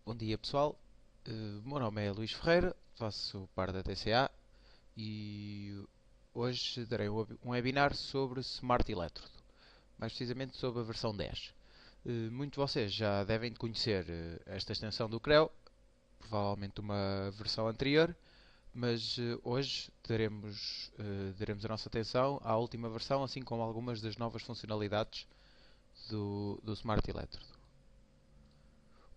Bom dia pessoal, o meu nome é Luís Ferreira, faço parte da TCA e hoje darei um webinar sobre Smart Electrode, mais precisamente sobre a versão 10. Muitos de vocês já devem conhecer esta extensão do CREO, provavelmente uma versão anterior, mas hoje daremos a nossa atenção à última versão, assim como algumas das novas funcionalidades do Smart Electrode.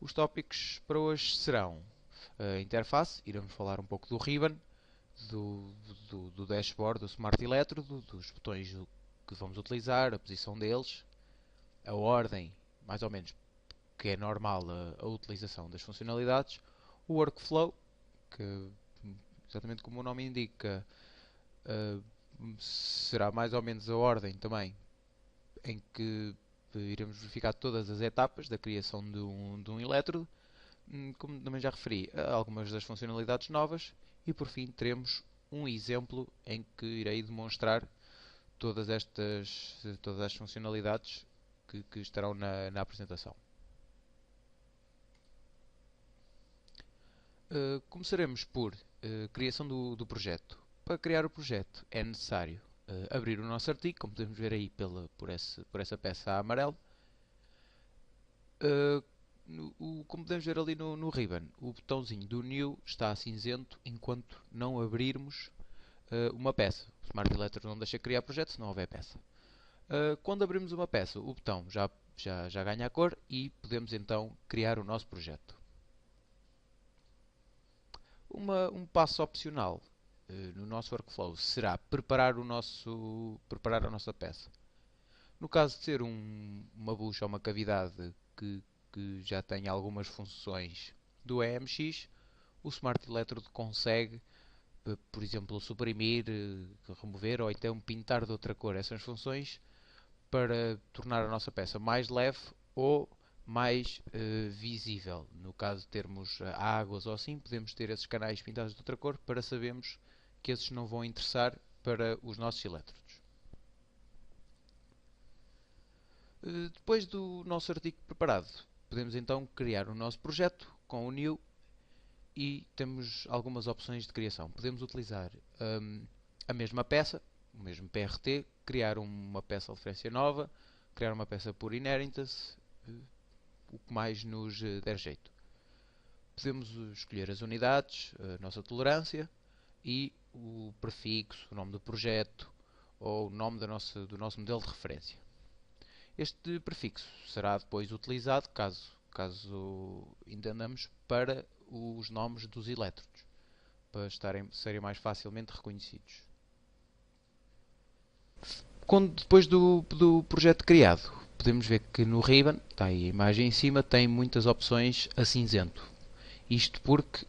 Os tópicos para hoje serão a interface, iremos falar um pouco do ribbon, do dashboard do Smart Electrode, dos botões que vamos utilizar, a posição deles, a ordem, mais ou menos, que é normal a utilização das funcionalidades, o workflow, que exatamente como o nome indica, será mais ou menos a ordem também em que iremos verificar todas as etapas da criação de um elétrodo. Como também já referi, algumas das funcionalidades novas e por fim teremos um exemplo em que irei demonstrar todas as funcionalidades que estarão na apresentação. Começaremos por criação do projeto. Para criar o projeto é necessário abrir o nosso artigo, como podemos ver aí por essa peça amarela. Como podemos ver ali no ribbon, o botãozinho do New está cinzento enquanto não abrirmos uma peça. O Smart Electrode não deixa criar projeto se não houver peça. Quando abrimos uma peça, o botão já ganha a cor e podemos então criar o nosso projeto. Um passo opcional no nosso workflow será preparar a nossa peça. No caso de ser uma bucha ou uma cavidade que já tem algumas funções do EMX, o Smart Electrode consegue, por exemplo, suprimir, remover ou então pintar de outra cor essas funções para tornar a nossa peça mais leve ou mais visível. No caso de termos águas ou assim, podemos ter esses canais pintados de outra cor para sabermos que esses não vão interessar para os nossos elétrodos. Depois do nosso artigo preparado, podemos então criar o nosso projeto com o New e temos algumas opções de criação. Podemos utilizar a mesma peça, o mesmo PRT, criar uma peça de referência nova, criar uma peça por inheritance, o que mais nos der jeito. Podemos escolher as unidades, a nossa tolerância e o prefixo, o nome do projeto ou o nome do nosso modelo de referência. Este prefixo será depois utilizado, caso entendamos, para os nomes dos elétrodos, para serem mais facilmente reconhecidos. Depois do projeto criado, podemos ver que no ribbon, está aí a imagem em cima, tem muitas opções a cinzento. Isto porque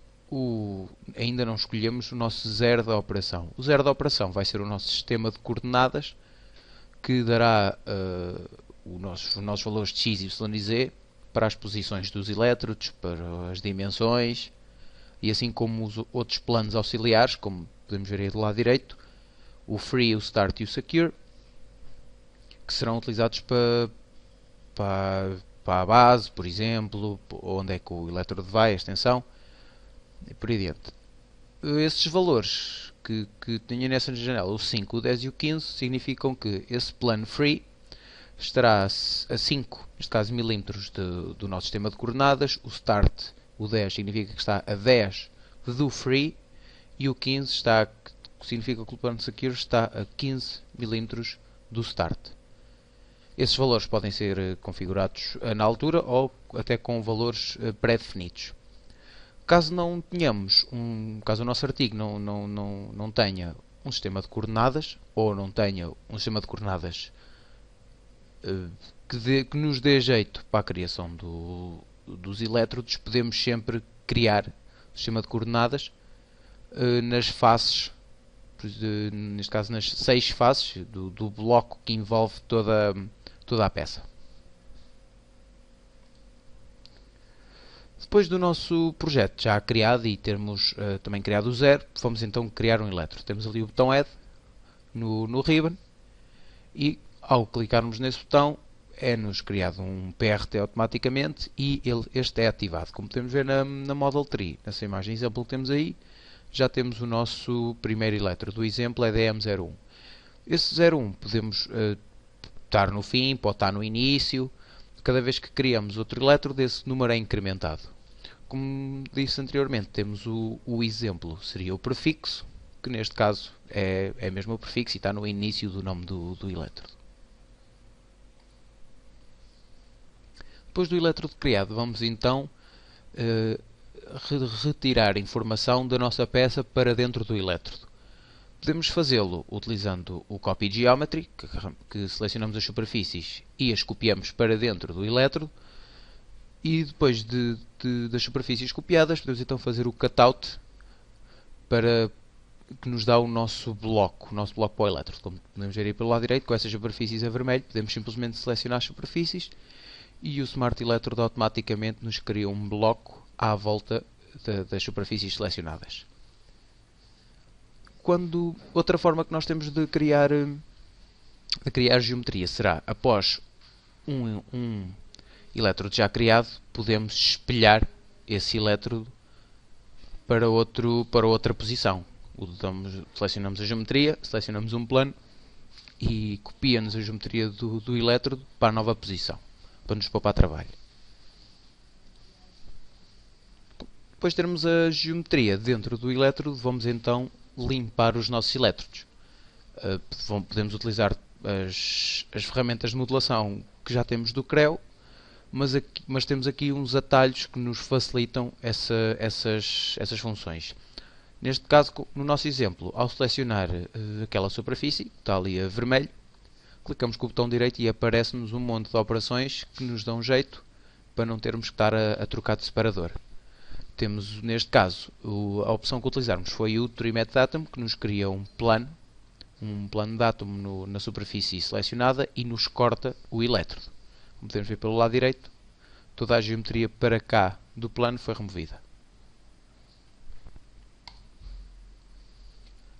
ainda não escolhemos o nosso zero da operação. O zero da operação vai ser o nosso sistema de coordenadas que dará os nossos valores de x, y e z para as posições dos elétrodos, para as dimensões e assim como os outros planos auxiliares, como podemos ver aí do lado direito, o free, o start e o secure, que serão utilizados para a base, por exemplo, onde é que o elétrodo vai, a extensão, e por aí diante. Esses valores que tenho nessa janela, o 5, o 10 e o 15, significam que esse plano free estará a 5, neste caso milímetros do nosso sistema de coordenadas, o start, o 10, significa que está a 10 do free, e o 15 significa que o plano secure está a 15 milímetros do start. Esses valores podem ser configurados na altura ou até com valores pré-definidos. Caso não tenhamos, caso o nosso artigo não tenha um sistema de coordenadas ou não tenha um sistema de coordenadas que nos dê jeito para a criação dos elétrodos, podemos sempre criar o sistema de coordenadas nas faces, neste caso nas 6 faces do bloco que envolve toda a peça. Depois do nosso projeto já criado e termos também criado o zero, vamos então criar um elétrodo. Temos ali o botão Add no ribbon e ao clicarmos nesse botão é-nos criado um PRT automaticamente e este é ativado. Como podemos ver na Model 3, nessa imagem exemplo que temos aí, já temos o nosso primeiro elétrodo. O exemplo é DM01. Esse 01 podemos estar no fim, pode estar no início. Cada vez que criamos outro elétrodo, esse número é incrementado. Como disse anteriormente, temos o exemplo, seria o prefixo, que neste caso é mesmo o prefixo e está no início do nome do elétrodo. Depois do elétrodo criado, vamos então retirar informação da nossa peça para dentro do elétrodo. Podemos fazê-lo utilizando o Copy Geometry, que selecionamos as superfícies e as copiamos para dentro do elétrodo. E depois das superfícies copiadas, podemos então fazer o cutout que nos dá o nosso bloco para o elétrodo. Como podemos ver aí pelo lado direito, com essas superfícies a vermelho, podemos simplesmente selecionar as superfícies e o Smart Electrode automaticamente nos cria um bloco à volta das superfícies selecionadas. Outra forma que nós temos de criar geometria será, após um elétrodo já criado, podemos espelhar esse elétrodo para outra posição. Selecionamos a geometria, selecionamos um plano e copia-nos a geometria do elétrodo para a nova posição, para nos poupar trabalho. Depois de termos a geometria dentro do elétrodo, vamos então limpar os nossos elétrodos. Podemos utilizar as ferramentas de modelação que já temos do Creo, mas temos aqui uns atalhos que nos facilitam essas funções. Neste caso, no nosso exemplo, ao selecionar aquela superfície, que está ali a vermelho, clicamos com o botão direito e aparece-nos um monte de operações que nos dão jeito para não termos que estar a trocar de separador. Temos, neste caso, a opção que utilizarmos foi o Trim at Datum, que nos cria um plano de átomo na superfície selecionada e nos corta o elétrodo. Como podemos ver pelo lado direito, toda a geometria para cá do plano foi removida.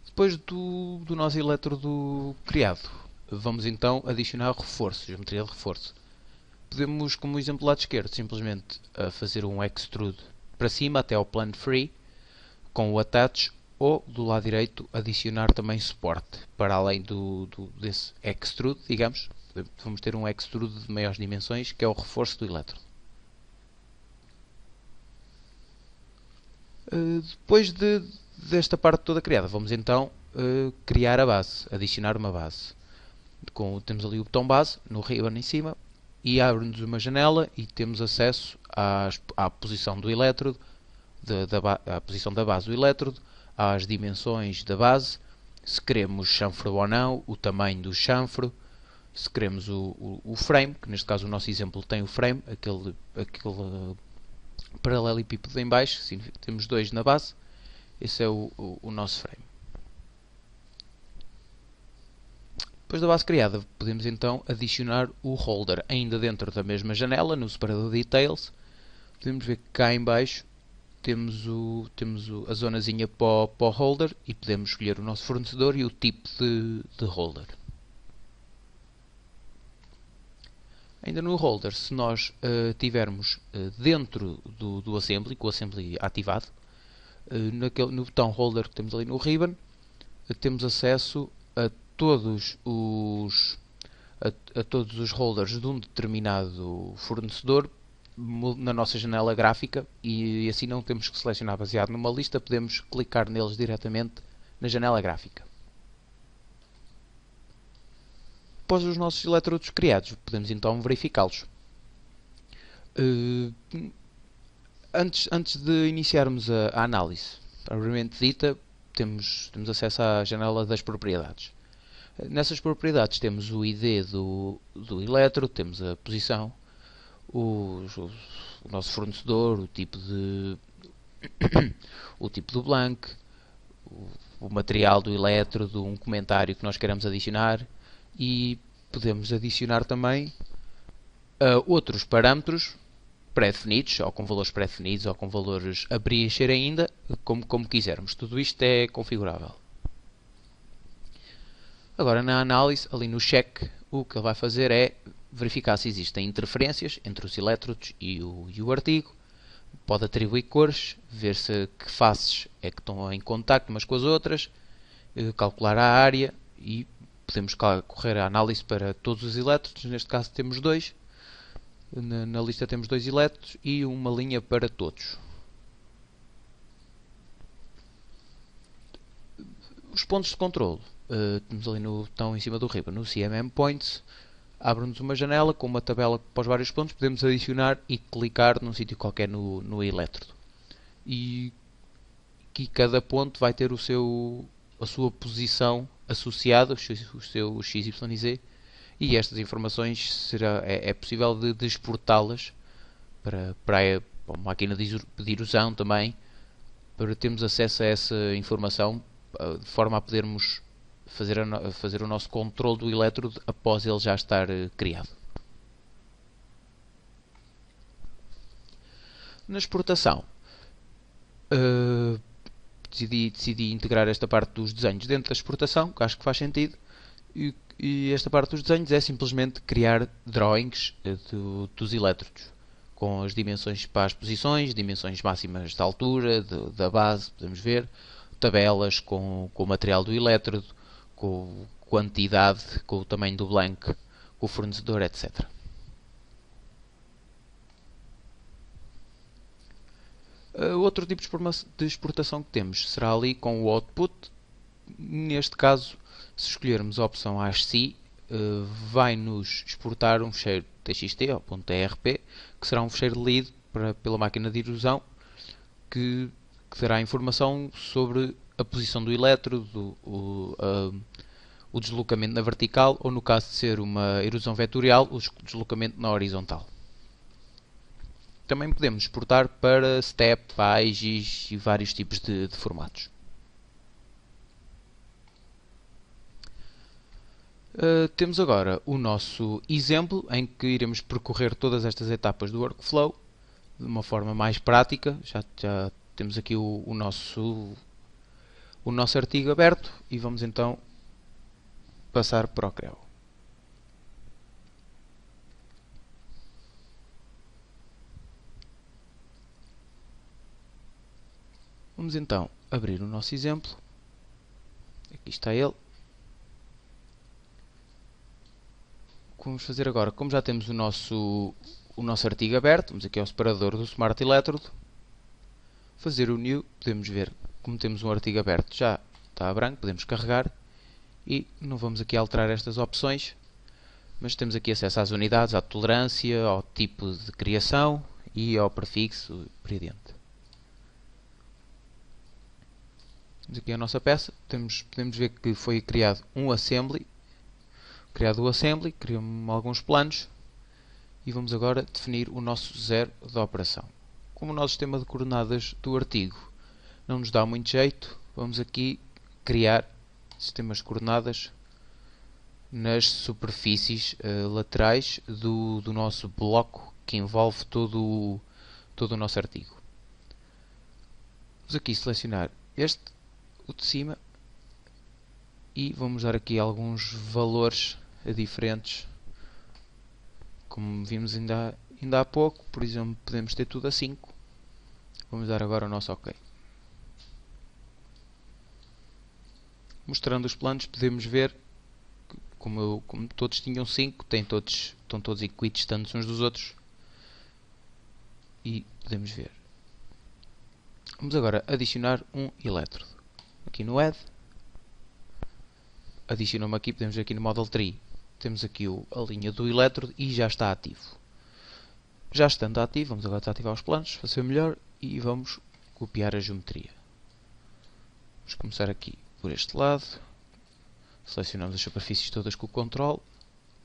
Depois do nosso elétrodo criado, vamos então adicionar reforço, geometria de reforço. Podemos, como exemplo do lado esquerdo, simplesmente fazer um extrude para cima até ao plano free com o attach, ou do lado direito adicionar também suporte para além desse extrude, digamos. Vamos ter um extrude de maiores dimensões, que é o reforço do elétrodo. Depois desta parte toda criada, vamos então criar a base, adicionar uma base. Temos ali o botão base no ribbon em cima e abre-nos uma janela e temos acesso à posição do elétrodo, à posição da base do elétrodo, às dimensões da base, se queremos chanfro ou não, o tamanho do chanfro, se queremos o frame, que neste caso o nosso exemplo tem o frame, aquele paralelepípedo em baixo, temos dois na base, esse é o nosso frame. Depois da base criada, podemos então adicionar o holder ainda dentro da mesma janela, no separador Details. Podemos ver que cá em baixo temos a zonazinha para o holder e podemos escolher o nosso fornecedor e o tipo de holder. Ainda no holder, se nós tivermos dentro do assembly, com o assembly ativado, no botão holder que temos ali no ribbon, temos acesso a todos os holders de um determinado fornecedor na nossa janela gráfica, e assim não temos que selecionar baseado numa lista, podemos clicar neles diretamente na janela gráfica. Após os nossos elétrodos criados, podemos então verificá-los. Antes de iniciarmos a análise propriamente dita, temos acesso à janela das propriedades. Nessas propriedades temos o ID do elétrodo, temos a posição, o nosso fornecedor, o tipo do blank, o material do elétrodo, um comentário que nós queremos adicionar, e podemos adicionar também outros parâmetros pré-definidos, ou com valores pré-definidos, ou com valores a preencher ainda, como quisermos. Tudo isto é configurável. Agora, na análise, ali no check, o que ele vai fazer é verificar se existem interferências entre os elétrodos e o artigo. Pode atribuir cores, ver se que faces é que estão em contacto umas com as outras, calcular a área e podemos correr a análise para todos os elétrodos. Neste caso temos dois. Na lista temos dois elétrodos e uma linha para todos. Os pontos de controle. Temos ali estão em cima do ribbon, no CMM Points. Abre-nos uma janela com uma tabela para os vários pontos. Podemos adicionar e clicar num sítio qualquer no elétrodo. E aqui cada ponto vai ter a sua posição associada, os seus X, Y e Z. E estas informações é possível de exportá-las para a máquina de erosão também, para termos acesso a essa informação, de forma a podermos fazer o nosso controle do elétrodo após ele já estar criado. Na exportação, decidi integrar esta parte dos desenhos dentro da exportação, que acho que faz sentido, e esta parte dos desenhos é simplesmente criar drawings dos elétrodos, com as dimensões para as posições, dimensões máximas de altura, da base, podemos ver, tabelas com o material do elétrodo, com quantidade, com o tamanho do blank, com o fornecedor, etc. Outro tipo de exportação que temos será ali com o output. Neste caso, se escolhermos a opção ASCII, vai-nos exportar um fecheiro .txt ou .trp, que será um fecheiro lido pela máquina de erosão, que dará informação sobre a posição do elétrodo, o deslocamento na vertical, ou no caso de ser uma erosão vetorial, o deslocamento na horizontal. Também podemos exportar para STEP, AIGIS e vários tipos de formatos. Temos agora o nosso exemplo em que iremos percorrer todas estas etapas do workflow de uma forma mais prática. Já temos aqui o nosso artigo aberto e vamos então passar para o Creo. Vamos então abrir o nosso exemplo. Aqui está ele. O que vamos fazer agora, como já temos o nosso artigo aberto, vamos aqui ao separador do Smart Electrode, fazer o New, podemos ver, como temos um artigo aberto, já está a branco, podemos carregar e não vamos aqui alterar estas opções, mas temos aqui acesso às unidades, à tolerância, ao tipo de criação e ao prefixo por aí dentro. Temos aqui a nossa peça, podemos ver que foi criado o assembly, criamos alguns planos e vamos agora definir o nosso zero de operação. Como o nosso sistema de coordenadas do artigo não nos dá muito jeito, vamos aqui criar sistemas de coordenadas nas superfícies laterais do nosso bloco que envolve todo o nosso artigo. Vamos aqui selecionar o de cima, e vamos dar aqui alguns valores diferentes, como vimos ainda há pouco. Por exemplo, podemos ter tudo a 5. Vamos dar agora o nosso OK. Mostrando os planos, podemos ver que, como todos tinham 5, estão todos equidistantes uns dos outros, e podemos ver. Vamos agora adicionar um elétrodo. Aqui no Add, adicionamos aqui, podemos ver aqui no Model Tree, temos aqui a linha do elétrodo e já está ativo. Já estando ativo, vamos agora desativar os planos, fazer melhor e vamos copiar a geometria. Vamos começar aqui por este lado, selecionamos as superfícies todas com o Ctrl,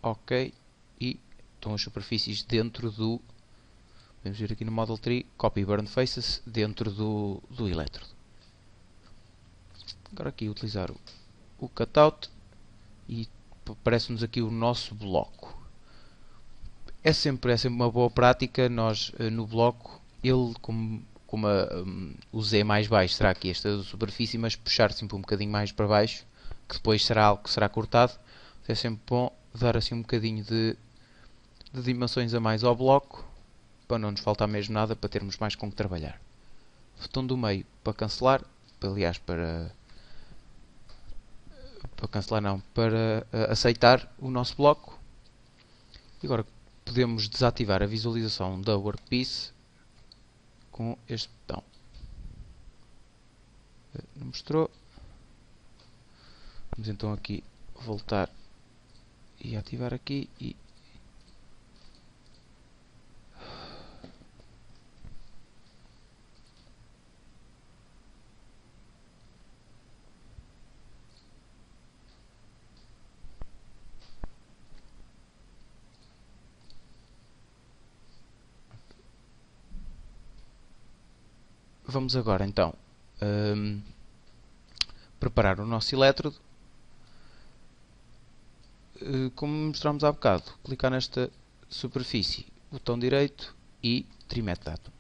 OK, e estão as superfícies dentro podemos ver aqui no Model Tree, Copy Burn Faces, dentro do elétrodo. Agora aqui utilizar o cutout e aparece-nos aqui o nosso bloco. É sempre uma boa prática. Nós no bloco, como o Z mais baixo será aqui esta superfície, mas puxar sempre um bocadinho mais para baixo, que depois será algo que será cortado. É sempre bom dar assim um bocadinho de de dimensões a mais ao bloco, para não nos faltar mesmo nada, para termos mais com que trabalhar. Botão do meio para cancelar, aliás, para cancelar não, para aceitar o nosso bloco. E agora podemos desativar a visualização da workpiece com este botão. Não mostrou. Vamos então aqui voltar e ativar aqui e vamos agora então preparar o nosso elétrodo. Como mostramos há bocado, clicar nesta superfície, botão direito e Trim Datum.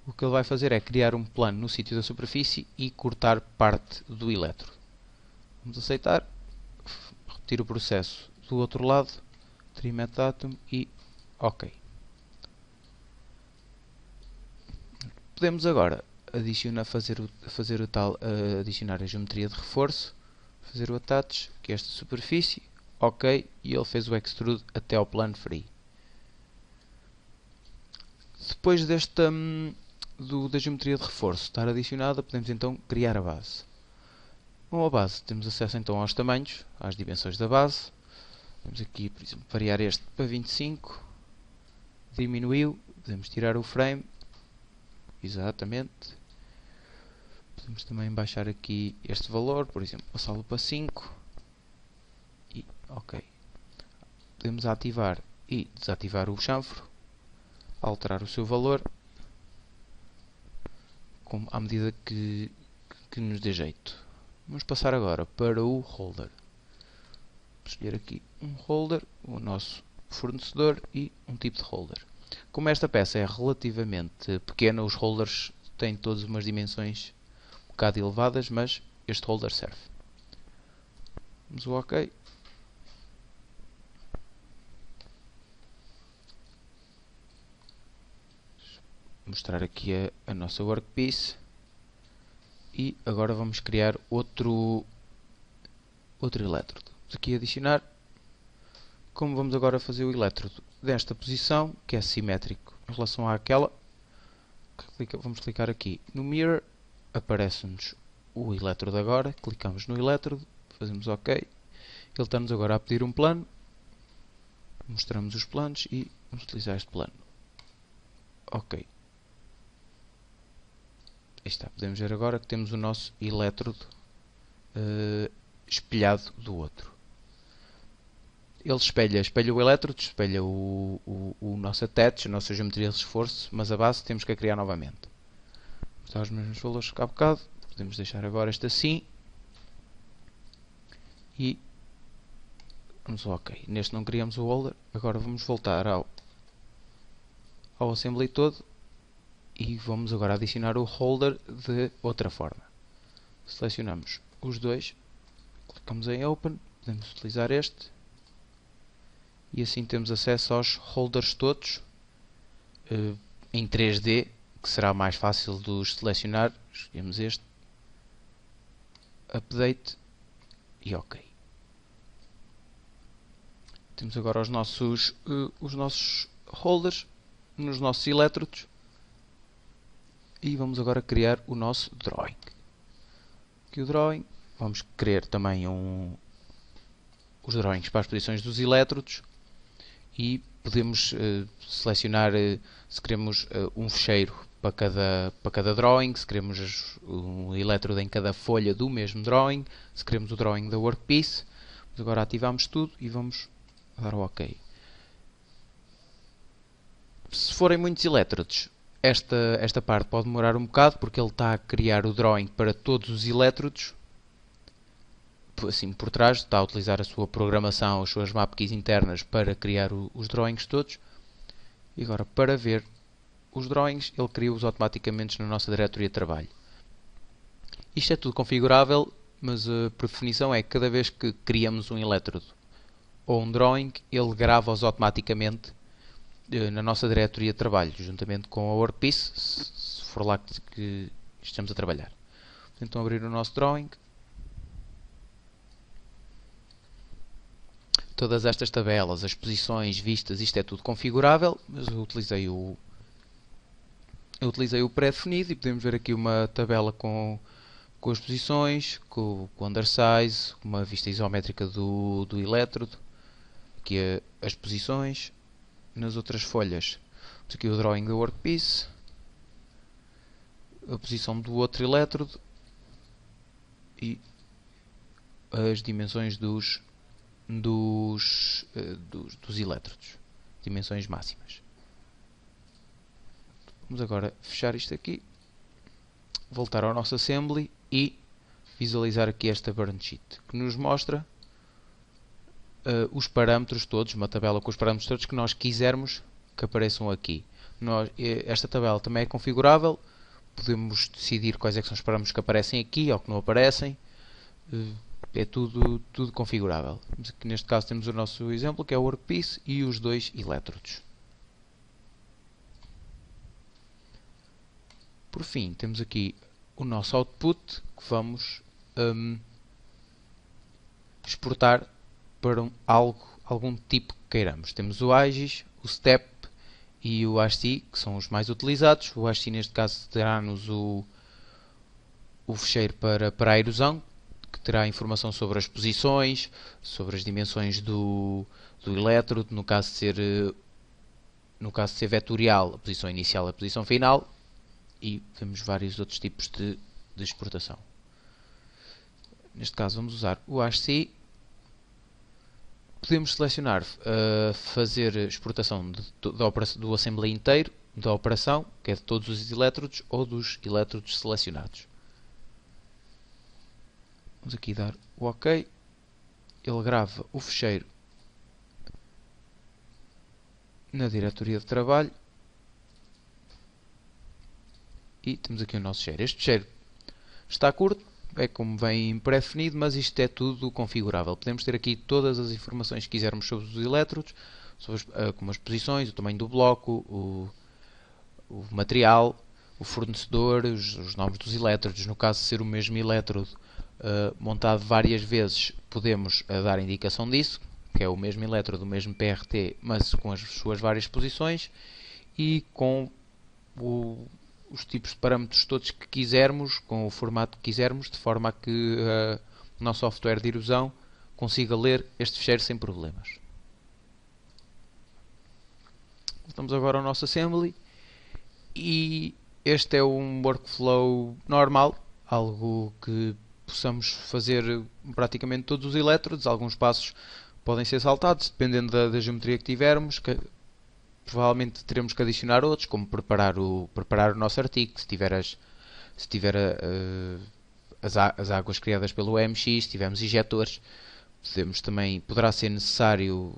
O que ele vai fazer é criar um plano no sítio da superfície e cortar parte do elétrodo. Vamos aceitar, repetir o processo do outro lado, Trim Datum e OK. Podemos agora adicionar a geometria de reforço, fazer o attach, que é esta superfície, OK, e ele fez o extrude até ao plano free. Depois da geometria de reforço estar adicionada, podemos então criar a base. Com a base temos acesso então aos tamanhos, às dimensões da base. Vamos aqui, por exemplo, variar este para 25, diminuiu, podemos tirar o frame, exatamente. Podemos também baixar aqui este valor, por exemplo, passá-lo para 5 e OK. Podemos ativar e desativar o chanfro, alterar o seu valor à medida que nos dê jeito. Vamos passar agora para o holder. Vou escolher aqui um holder, o nosso fornecedor e um tipo de holder. Como esta peça é relativamente pequena, os holders têm todas umas dimensões um bocado elevadas, mas este holder serve. Vamos ao OK. Mostrar aqui a nossa workpiece e agora vamos criar outro elétrodo. Vamos aqui adicionar. Como vamos agora fazer o elétrodo desta posição, que é simétrico em relação àquela, vamos clicar aqui no mirror, aparece-nos o elétrodo agora, clicamos no elétrodo, fazemos OK. Ele está-nos agora a pedir um plano, mostramos os planos e vamos utilizar este plano. OK. Aí está, podemos ver agora que temos o nosso elétrodo espelhado do outro. Ele espelha o elétrodo, espelha o nosso attach, a nossa geometria de esforço, mas a base temos que criar novamente. Está os mesmos valores que há bocado, podemos deixar agora este assim e vamos ao OK. Neste não criamos o holder, agora vamos voltar ao assembly todo e vamos agora adicionar o holder de outra forma. Selecionamos os dois, clicamos em Open, podemos utilizar este e assim temos acesso aos holders todos em 3D, que será mais fácil de os selecionar. Escolhemos este, Update e OK. Temos agora os nossos holders nos nossos elétrodos e vamos agora criar o nosso drawing. Aqui o drawing, vamos querer também os drawings para as posições dos elétrodos e podemos selecionar se queremos um fecheiro para cada drawing, se queremos um elétrodo em cada folha do mesmo drawing, se queremos o drawing da workpiece. Mas agora ativamos tudo e vamos dar o OK. Se forem muitos elétrodos, esta parte pode demorar um bocado porque ele está a criar o drawing para todos os elétrodos. Assim, por trás está a utilizar a sua programação, as suas map keys internas para criar os drawings todos. E agora, para ver os drawings, ele cria-os automaticamente na nossa diretoria de trabalho. Isto é tudo configurável, mas por definição é que cada vez que criamos um elétrodo ou um drawing, ele grava-os automaticamente na nossa diretoria de trabalho, juntamente com a Workpiece, se for lá que estamos a trabalhar. Então abrir o nosso drawing. Todas estas tabelas, as posições, vistas, isto é tudo configurável, mas eu utilizei o pré-definido e podemos ver aqui uma tabela com as posições, com o undersize, uma vista isométrica do elétrodo, aqui as posições. Nas outras folhas, temos aqui o drawing da workpiece, a posição do outro elétrodo e as dimensões dos elétrodos, dimensões máximas. Vamos agora fechar isto aqui, voltar ao nosso assembly e visualizar aqui esta burn sheet, que nos mostra os parâmetros todos, uma tabela com os parâmetros todos que nós quisermos que apareçam aqui. Esta tabela também é configurável, podemos decidir quais é que são os parâmetros que aparecem aqui ou que não aparecem, é tudo configurável. Aqui neste caso temos o nosso exemplo, que é o workpiece e os dois elétrodos. Por fim, temos aqui o nosso output que vamos exportar para algum tipo que queiramos. Temos o AGIS, o STEP e o ASCII, que são os mais utilizados. O ASCII neste caso terá-nos o fecheiro para a erosão, que terá informação sobre as posições, sobre as dimensões do elétrodo, no caso de ser vetorial, a posição inicial e a posição final, e temos vários outros tipos de exportação. Neste caso vamos usar o ASCII. Podemos selecionar fazer exportação do assembly inteiro da operação, que é de todos os elétrodos ou dos elétrodos selecionados. Vamos aqui dar o OK. Ele grava o fecheiro na diretoria de trabalho. E temos aqui o nosso fecheiro. Este fecheiro está curto, é como vem pré-definido, mas isto é tudo configurável. Podemos ter aqui todas as informações que quisermos sobre os elétrodos, como as posições, o tamanho do bloco, o material, o fornecedor, os nomes dos elétrodos. No caso de ser o mesmo elétrodo montado várias vezes, podemos dar indicação disso, que é o mesmo elétrodo, o mesmo PRT, mas com as suas várias posições e com os tipos de parâmetros todos que quisermos, com o formato que quisermos, de forma a que o nosso software de erosão consiga ler este fecheiro sem problemas. Voltamos agora ao nosso assembly e este é um workflow normal, algo que possamos fazer praticamente todos os elétrodos. Alguns passos podem ser saltados, dependendo da geometria que tivermos. Provavelmente teremos que adicionar outros, como preparar o nosso artigo, se tiver as águas criadas pelo EMX, se tivermos injetores. Poderá ser necessário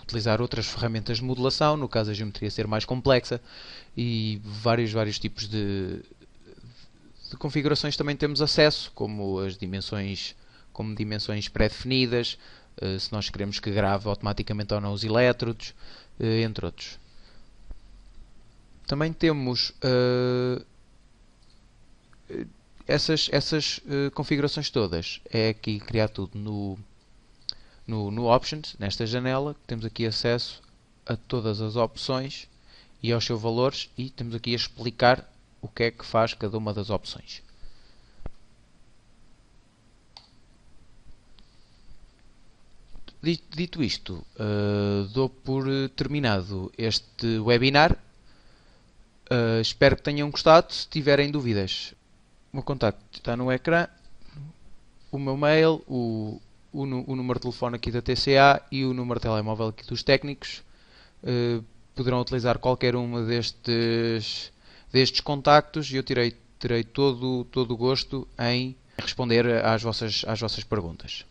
utilizar outras ferramentas de modelação, no caso a geometria ser mais complexa, e vários tipos de configurações também temos acesso, como dimensões pré-definidas, se nós queremos que grave automaticamente ou não os elétrodos, entre outros. Também temos essas configurações todas. É aqui criar tudo no Options, nesta janela. Temos aqui acesso a todas as opções e aos seus valores, e temos aqui a explicar o que é que faz cada uma das opções. Dito isto, dou por terminado este webinar. Espero que tenham gostado. Se tiverem dúvidas, o meu contacto está no ecrã, o meu mail, o número de telefone aqui da TCA e o número de telemóvel aqui dos técnicos. Poderão utilizar qualquer uma destes contactos e eu terei todo o gosto em responder às vossas perguntas.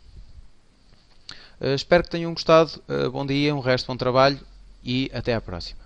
Espero que tenham gostado. Bom dia, um resto de bom trabalho e até à próxima.